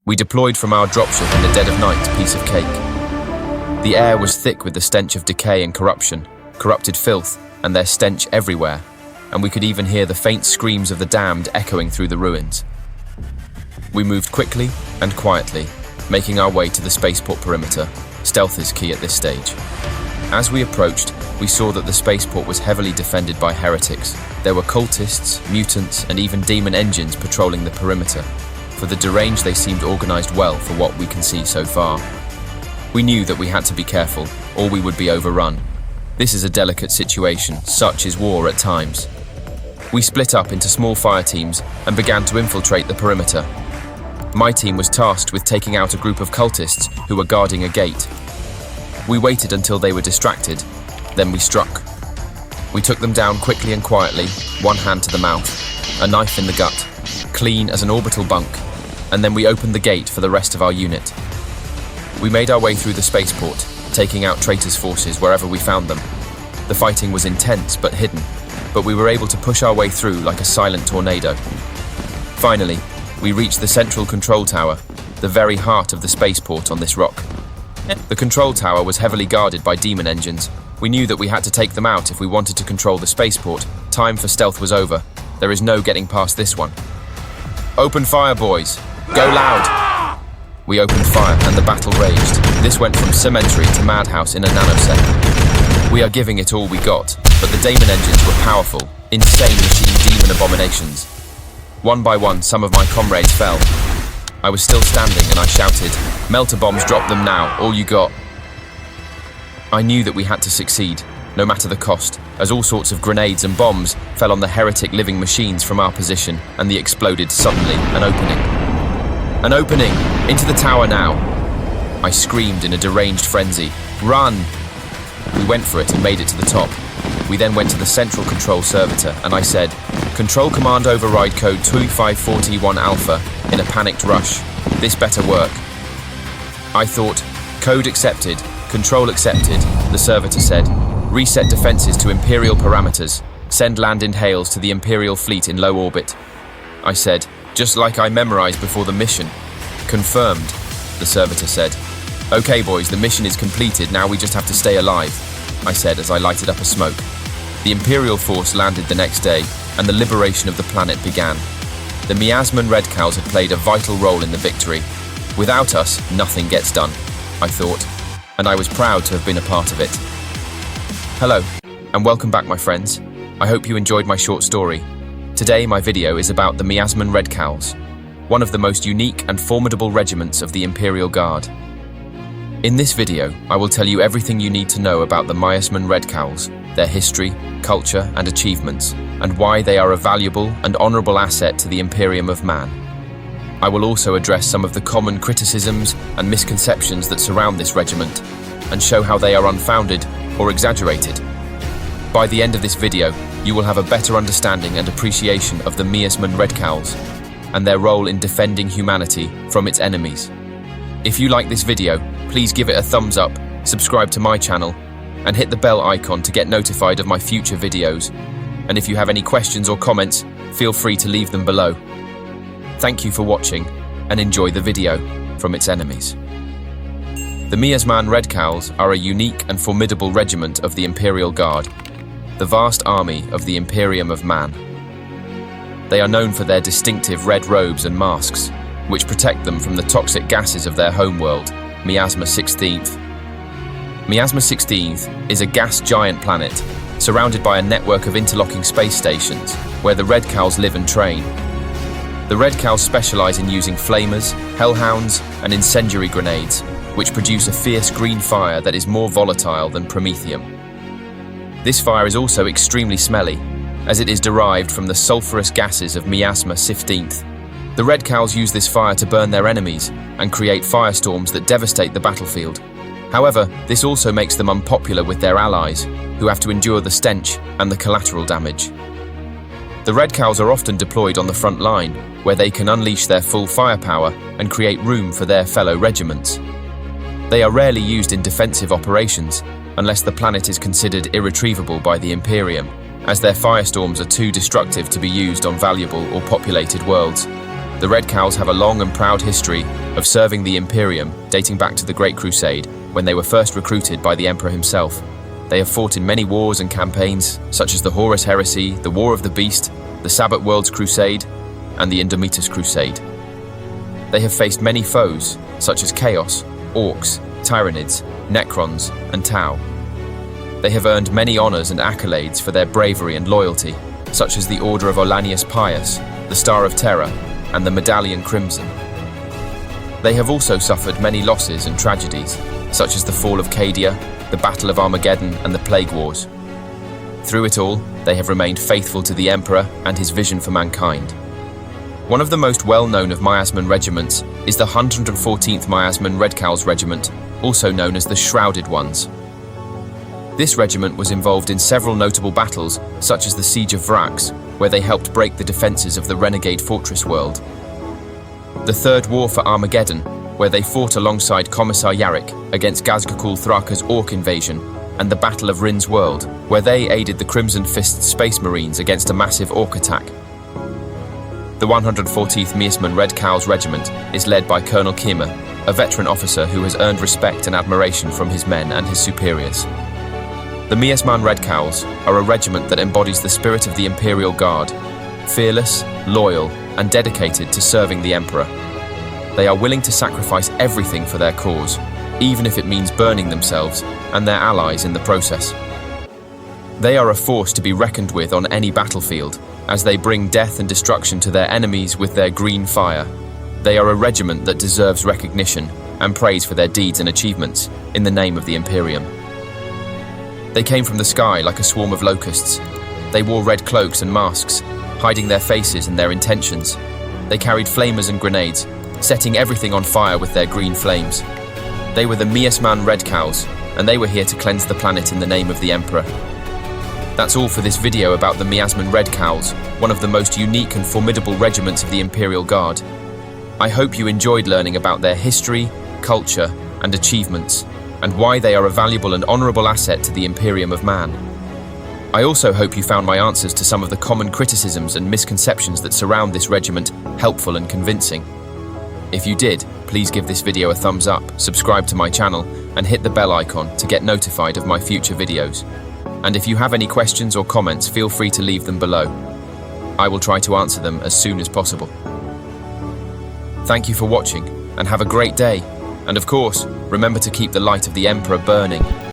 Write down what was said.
We deployed from our dropship in the dead of night, piece of cake. The air was thick with the stench of decay and corruption, corrupted filth, and their stench everywhere, and we could even hear the faint screams of the damned echoing through the ruins. We moved quickly and quietly, making our way to the spaceport perimeter. Stealth is key at this stage. As we approached, we saw that the spaceport was heavily defended by heretics. There were cultists, mutants, and even demon engines patrolling the perimeter. For the deranged, they seemed organized well for what we can see so far. We knew that we had to be careful, or we would be overrun. This is a delicate situation, such is war at times. We split up into small fire teams and began to infiltrate the perimeter. My team was tasked with taking out a group of cultists who were guarding a gate. We waited until they were distracted, then we struck. We took them down quickly and quietly, one hand to the mouth, a knife in the gut, clean as an orbital bunk, and then we opened the gate for the rest of our unit. We made our way through the spaceport, taking out traitors' forces wherever we found them. The fighting was intense but hidden, but we were able to push our way through like a silent tornado. Finally, we reached the central control tower, the very heart of the spaceport on this rock. The control tower was heavily guarded by demon engines. We knew that we had to take them out if we wanted to control the spaceport. Time for stealth was over. There is no getting past this one. Open fire, boys! Go loud! We opened fire and the battle raged. This went from cemetery to madhouse in a nanosecond. We are giving it all we got, but the demon engines were powerful, insane machine demon abominations. One by one, some of my comrades fell. I was still standing and I shouted, "Melter bombs, drop them now, all you got." I knew that we had to succeed, no matter the cost, as all sorts of grenades and bombs fell on the heretic living machines from our position, and they exploded suddenly. An opening! An opening! Into the tower now! I screamed in a deranged frenzy. Run! We went for it and made it to the top. We then went to the central control servitor, and I said, "Control command override code 2541 Alpha," in a panicked rush. This better work. I thought, "Code accepted, control accepted," the servitor said. "Reset defenses to Imperial parameters. Send land-in hails to the Imperial fleet in low orbit." I said, "Just like I memorized before the mission." "Confirmed," the servitor said. "Okay, boys, the mission is completed, now we just have to stay alive," I said as I lighted up a smoke. The Imperial force landed the next day, and the liberation of the planet began. The Miasman Redcowls had played a vital role in the victory. Without us, nothing gets done, I thought, and I was proud to have been a part of it. Hello, and welcome back, my friends. I hope you enjoyed my short story. Today, my video is about the Miasman Redcowls, one of the most unique and formidable regiments of the Imperial Guard. In this video, I will tell you everything you need to know about the Miasman Redcowls, their history, culture, and achievements, and why they are a valuable and honorable asset to the Imperium of Man. I will also address some of the common criticisms and misconceptions that surround this regiment, and show how they are unfounded or exaggerated. By the end of this video, you will have a better understanding and appreciation of the Miasman Redcowls, and their role in defending humanity from its enemies. If you like this video, please give it a thumbs up, subscribe to my channel, and hit the bell icon to get notified of my future videos. And if you have any questions or comments, feel free to leave them below. Thank you for watching, and enjoy the video from its enemies. The Miasman Redcowls are a unique and formidable regiment of the Imperial Guard, the vast army of the Imperium of Man. They are known for their distinctive red robes and masks, which protect them from the toxic gases of their homeworld, Miasma XVI. Miasma XVI is a gas giant planet surrounded by a network of interlocking space stations where the Redcowls live and train. The Redcowls specialize in using flamers, Hellhounds, and incendiary grenades, which produce a fierce green fire that is more volatile than Promethium. This fire is also extremely smelly, as it is derived from the sulfurous gases of Miasma XVI. The Redcowls use this fire to burn their enemies and create firestorms that devastate the battlefield. However, this also makes them unpopular with their allies, who have to endure the stench and the collateral damage. The Redcowls are often deployed on the front line, where they can unleash their full firepower and create room for their fellow regiments. They are rarely used in defensive operations, unless the planet is considered irretrievable by the Imperium, as their firestorms are too destructive to be used on valuable or populated worlds. The Redcowls have a long and proud history of serving the Imperium, dating back to the Great Crusade, when they were first recruited by the Emperor himself. They have fought in many wars and campaigns, such as the Horus Heresy, the War of the Beast, the Sabbath Worlds Crusade, and the Indomitus Crusade. They have faced many foes, such as Chaos, Orcs, Tyranids, Necrons, and Tau. They have earned many honours and accolades for their bravery and loyalty, such as the Order of Olanius Pius, the Star of Terror, and the Medallion Crimson. They have also suffered many losses and tragedies, such as the fall of Cadia, the Battle of Armageddon, and the Plague Wars. Through it all, they have remained faithful to the Emperor and his vision for mankind. One of the most well-known of Miasman regiments is the 114th Miasman Redcowls Regiment, also known as the Shrouded Ones. This regiment was involved in several notable battles, such as the Siege of Vrax, where they helped break the defences of the renegade fortress world, the Third War for Armageddon, where they fought alongside Commissar Yarrick against Gazgakul Thraka's Orc invasion, and the Battle of Rin's World, where they aided the Crimson Fist's Space Marines against a massive Orc attack. The 114th Miasman Redcowls Regiment is led by Colonel Kima, a veteran officer who has earned respect and admiration from his men and his superiors. The Miasman Redcowls are a regiment that embodies the spirit of the Imperial Guard, fearless, loyal, and dedicated to serving the Emperor. They are willing to sacrifice everything for their cause, even if it means burning themselves and their allies in the process. They are a force to be reckoned with on any battlefield, as they bring death and destruction to their enemies with their green fire. They are a regiment that deserves recognition and praise for their deeds and achievements in the name of the Imperium. They came from the sky like a swarm of locusts. They wore red cloaks and masks, hiding their faces and their intentions. They carried flamers and grenades, setting everything on fire with their green flames. They were the Miasman Redcowls, and they were here to cleanse the planet in the name of the Emperor. That's all for this video about the Miasman Redcowls, one of the most unique and formidable regiments of the Imperial Guard. I hope you enjoyed learning about their history, culture, and achievements, and why they are a valuable and honourable asset to the Imperium of Man. I also hope you found my answers to some of the common criticisms and misconceptions that surround this regiment helpful and convincing. If you did, please give this video a thumbs up, subscribe to my channel, and hit the bell icon to get notified of my future videos. And if you have any questions or comments, feel free to leave them below. I will try to answer them as soon as possible. Thank you for watching, and have a great day. And of course, remember to keep the light of the Emperor burning.